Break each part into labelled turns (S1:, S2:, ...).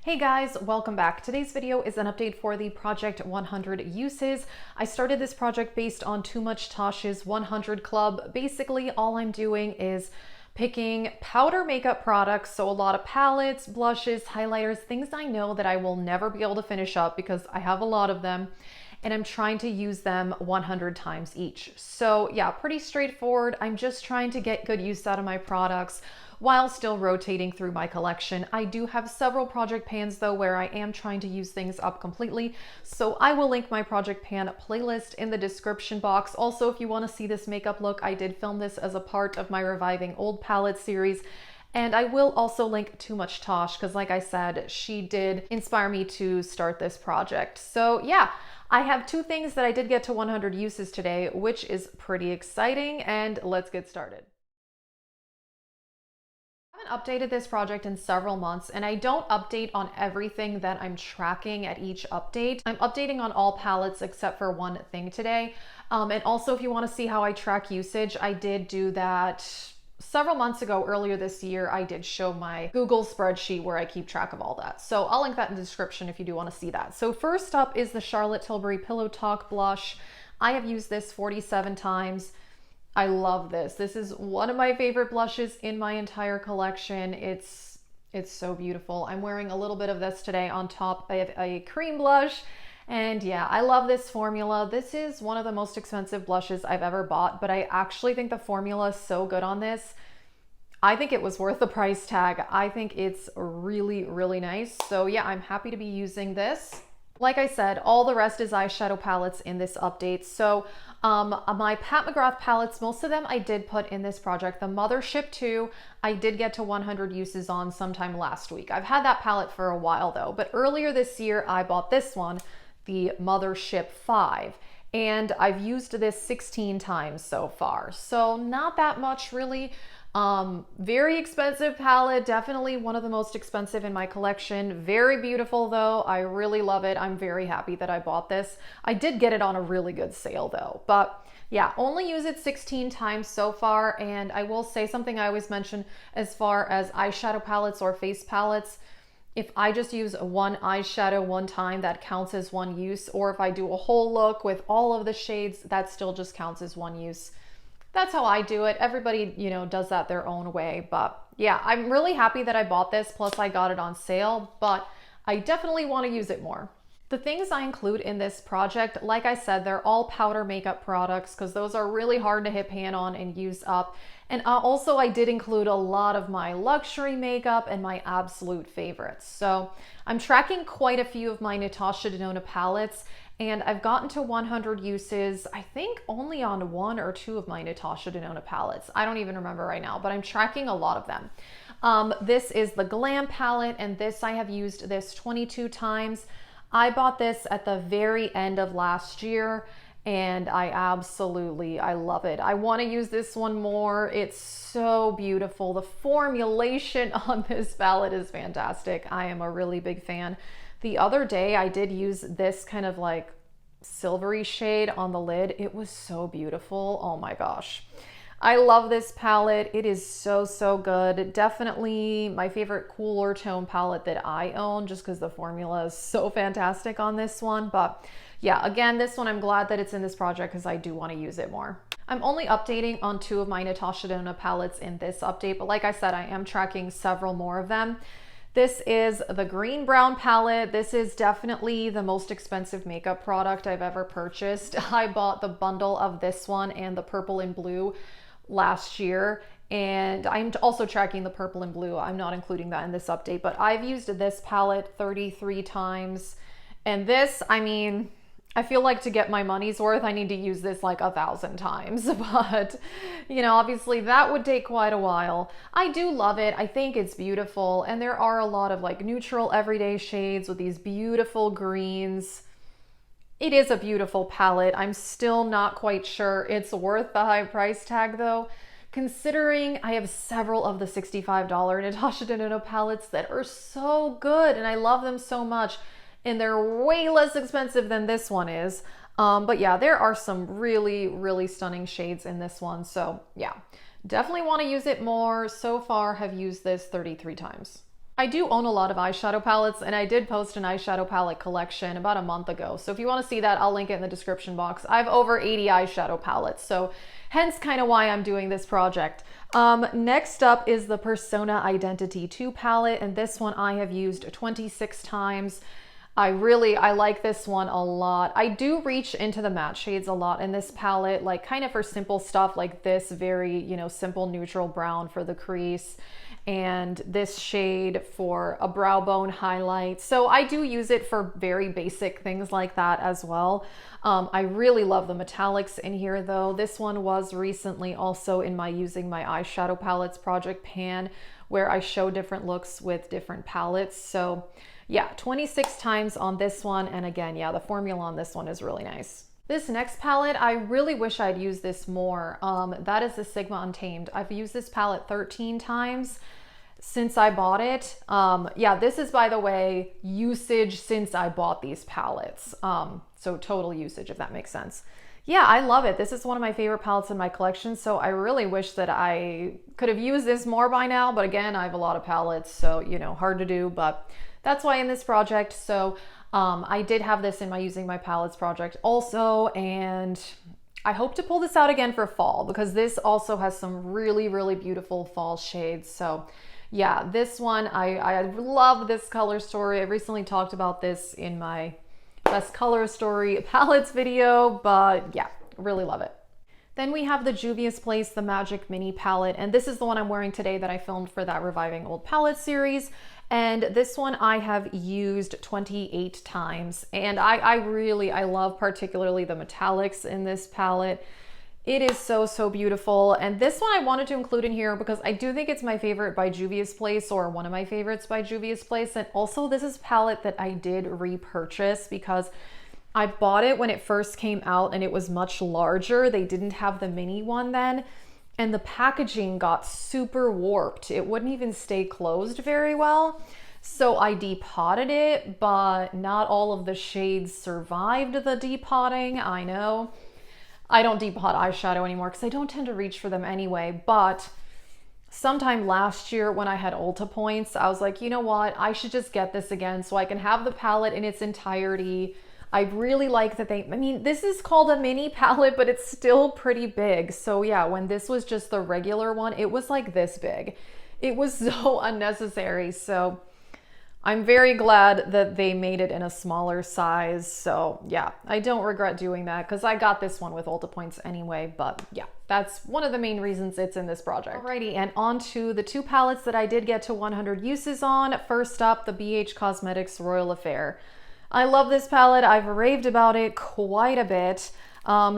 S1: Hey guys, welcome back. Today's video is an update for the Project 100 uses. I started this project based on Too Much Tosh's 100 Club. Basically, all I'm doing is picking powder makeup products, so a lot of palettes, blushes, highlighters, things I know that I will never be able to finish up because I have a lot of them, and I'm trying to use them 100 times each. So yeah, pretty straightforward. I'm just trying to get good use out of my products while still rotating through my collection. I do have several project pans though where I am trying to use things up completely, so I will link my project pan playlist in the description box. Also, if you want to see this makeup look, I did film this as a part of my Reviving Old Palette series. And I will also link Too Much Tosh because, like I said, she did inspire me to start this project. So yeah, I have two things that I did get to 100 uses today, which is pretty exciting, and let's get started. I haven't updated this project in several months, and I don't update on everything that I'm tracking at each update. I'm updating on all palettes except for one thing today. And also, if you want to see how I track usage, I did do that several months ago. Earlier this year, I did show my Google spreadsheet where I keep track of all that. So I'll link that in the description if you do want to see that. So first up is the Charlotte Tilbury Pillow Talk blush. I have used this 47 times. I love this. This is one of my favorite blushes in my entire collection. It's so beautiful. I'm wearing a little bit of this today on top of a cream blush. And yeah, I love this formula. This is one of the most expensive blushes I've ever bought, but I actually think the formula is so good on this. I think it was worth the price tag. I think it's really, really nice. So yeah, I'm happy to be using this. Like I said, all the rest is eyeshadow palettes in this update. So my Pat McGrath palettes, most of them I did put in this project. The Mothership 2, I did get to 100 uses on sometime last week. I've had that palette for a while though, but earlier this year I bought this one, the Mothership 5, and I've used this 16 times so far. So not that much really. Very expensive palette, definitely one of the most expensive in my collection. Very beautiful though. I really love it. I'm very happy that I bought this. I did get it on a really good sale though, but yeah, only use it 16 times so far. And I will say something I always mention as far as eyeshadow palettes or face palettes. If I just use one eyeshadow one time, that counts as one use. Or if I do a whole look with all of the shades, that still just counts as one use. That's how I do it. Everybody, does that their own way. But yeah, I'm really happy that I bought this. Plus I got it on sale, but I definitely want to use it more. The things I include in this project, like I said, they're all powder makeup products because those are really hard to hit pan on and use up. And also I did include a lot of my luxury makeup and my absolute favorites. So I'm tracking quite a few of my Natasha Denona palettes, and I've gotten to 100 uses, I think only on one or two of my Natasha Denona palettes. I don't even remember right now, but I'm tracking a lot of them. This is the Glam palette, and this I have used this 22 times. I bought this at the very end of last year, and I love it. I want to use this one more. It's so beautiful. The formulation on this palette is fantastic. I am a really big fan. The other day I did use this kind of like silvery shade on the lid. It was so beautiful. Oh my gosh. I love this palette. It is so, so good. Definitely my favorite cooler tone palette that I own, just because the formula is so fantastic on this one. But yeah, again, this one I'm glad that it's in this project because I do want to use it more. I'm only updating on two of my Natasha Denona palettes in this update, but like I said, I am tracking several more of them. This is the Green Brown palette. This is definitely the most expensive makeup product I've ever purchased. I bought the bundle of this one and the Purple and Blue last year, and I'm also tracking the Purple and Blue. I'm not including that in this update, but I've used this palette 33 times. And this, I feel like to get my money's worth, I need to use this like 1,000 times, but obviously that would take quite a while. I do love it. I think it's beautiful. And there are a lot of like neutral everyday shades with these beautiful greens. It is a beautiful palette. I'm still not quite sure it's worth the high price tag though, considering I have several of the $65 Natasha Denona palettes that are so good and I love them so much. And they're way less expensive than this one is. But yeah, there are some really, really stunning shades in this one. So yeah, definitely want to use it more. So far have used this 33 times. I do own a lot of eyeshadow palettes, and I did post an eyeshadow palette collection about a month ago. So if you want to see that, I'll link it in the description box. I have over 80 eyeshadow palettes, so hence kind of why I'm doing this project. Next up is the Persona Identity 2 palette, and this one I have used 26 times. I like this one a lot. I do reach into the matte shades a lot in this palette, like kind of for simple stuff like this very, you know, simple neutral brown for the crease, and this shade for a brow bone highlight. So I do use it for very basic things like that as well. I really love the metallics in here though. This one was recently also in my using my eyeshadow palettes project pan, where I show different looks with different palettes. So yeah, 26 times on this one. And again, yeah, the formula on this one is really nice. This next palette, I really wish I'd used this more. That is the Sigma Untamed. I've used this palette 13 times since I bought it. Yeah, this is, by the way, usage since I bought these palettes. So total usage, if that makes sense. Yeah, I love it. This is one of my favorite palettes in my collection, so I really wish that I could have used this more by now, but again, I have a lot of palettes, so, you know, hard to do, but that's why in this project. So I did have this in my using my palettes project also, and I hope to pull this out again for fall because this also has some really, really beautiful fall shades. So yeah, this one, I love this color story. I recently talked about this in my best color story palettes video, but yeah, really love it. Then we have the Juvia's Place, the Magic Mini palette, and this is the one I'm wearing today that I filmed for that Reviving Old Palette series. And this one I have used 28 times, and I love particularly the metallics in this palette. It is so, so beautiful. And this one I wanted to include in here because I do think it's my favorite by Juvia's Place, or one of my favorites by Juvia's Place. And also this is a palette that I did repurchase because I bought it when it first came out and it was much larger. They didn't have the mini one then, and the packaging got super warped. It wouldn't even stay closed very well. So I depotted it, but not all of the shades survived the depotting. I know. I don't depot eyeshadow anymore because I don't tend to reach for them anyway, but sometime last year when I had Ulta points, I was like, you know what? I should just get this again so I can have the palette in its entirety. I really like that I mean, this is called a mini palette, but it's still pretty big. So yeah, when this was just the regular one, it was like this big. It was so unnecessary. So I'm very glad that they made it in a smaller size. So yeah, I don't regret doing that because I got this one with Ulta points anyway, but yeah, that's one of the main reasons it's in this project. Alrighty, and on to the two palettes that I did get to 100 uses on. First up, the BH Cosmetics Royal Affair. I love this palette. I've raved about it quite a bit.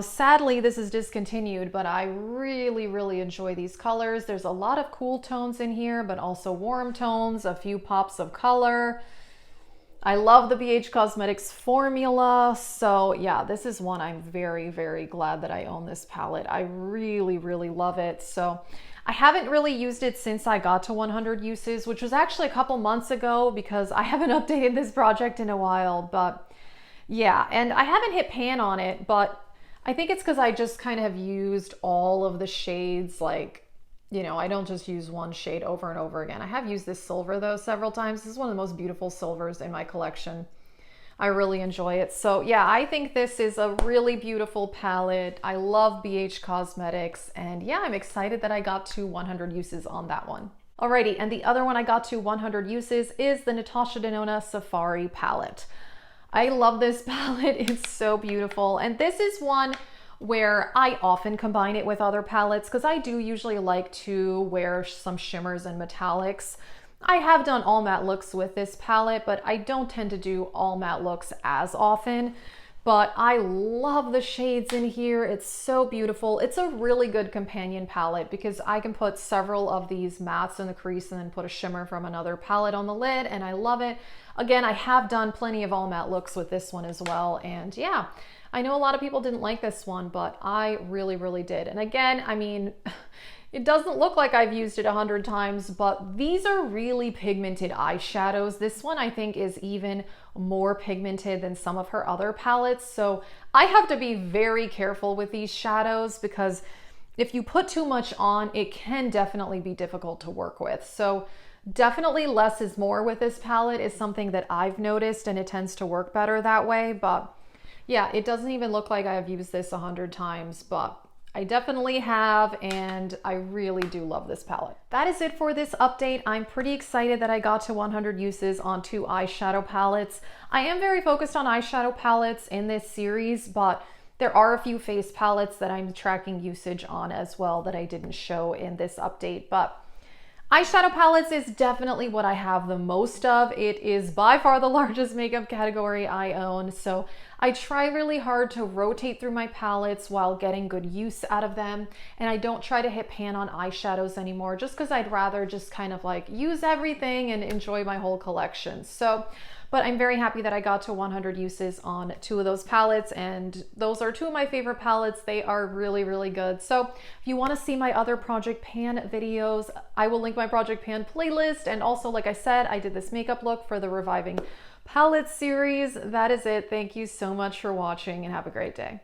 S1: Sadly, this is discontinued, but I really, really enjoy these colors. There's a lot of cool tones in here, but also warm tones, a few pops of color. I love the BH Cosmetics formula. So yeah, this is one I'm very, very glad that I own this palette. I really, really love it. So I haven't really used it since I got to 100 uses, which was actually a couple months ago because I haven't updated this project in a while, but yeah, and I haven't hit pan on it, but I think it's because I just kind of have used all of the shades, like, you know, I don't just use one shade over and over again. I have used this silver though several times. This is one of the most beautiful silvers in my collection. I really enjoy it. So yeah, I think this is a really beautiful palette. I love BH Cosmetics, and yeah, I'm excited that I got to 100 uses on that one. Alrighty, and the other one I got to 100 uses is the Natasha Denona Safari palette. I love this palette. It's so beautiful. And this is one where I often combine it with other palettes because I do usually like to wear some shimmers and metallics. I have done all matte looks with this palette, but I don't tend to do all matte looks as often. But I love the shades in here. It's so beautiful. It's a really good companion palette because I can put several of these mattes in the crease and then put a shimmer from another palette on the lid, and I love it. Again, I have done plenty of all matte looks with this one as well, and yeah, I know a lot of people didn't like this one, but I really, really did. And again, I mean, it doesn't look like I've used it 100 times, but these are really pigmented eyeshadows. This one I think is even more pigmented than some of her other palettes. So I have to be very careful with these shadows because if you put too much on, it can definitely be difficult to work with. So Definitely less is more with this palette is something that I've noticed, and it tends to work better that way. But yeah, it doesn't even look like I've used this 100 times, but I definitely have, and I really do love this palette. That is it for this update. I'm pretty excited that I got to 100 uses on 2 eyeshadow palettes. I am very focused on eyeshadow palettes in this series, but there are a few face palettes that I'm tracking usage on as well that I didn't show in this update. But eyeshadow palettes is definitely what I have the most of. It is by far the largest makeup category I own, so I try really hard to rotate through my palettes while getting good use out of them, and I don't try to hit pan on eyeshadows anymore just because I'd rather just kind of like use everything and enjoy my whole collection. But I'm very happy that I got to 100 uses on 2 of those palettes, and those are 2 of my favorite palettes. They are really, really good. So if you want to see my other Project Pan videos, I will link my Project Pan playlist. And also, like I said, I did this makeup look for the Reviving Palette series. That is it. Thank you so much for watching, and have a great day.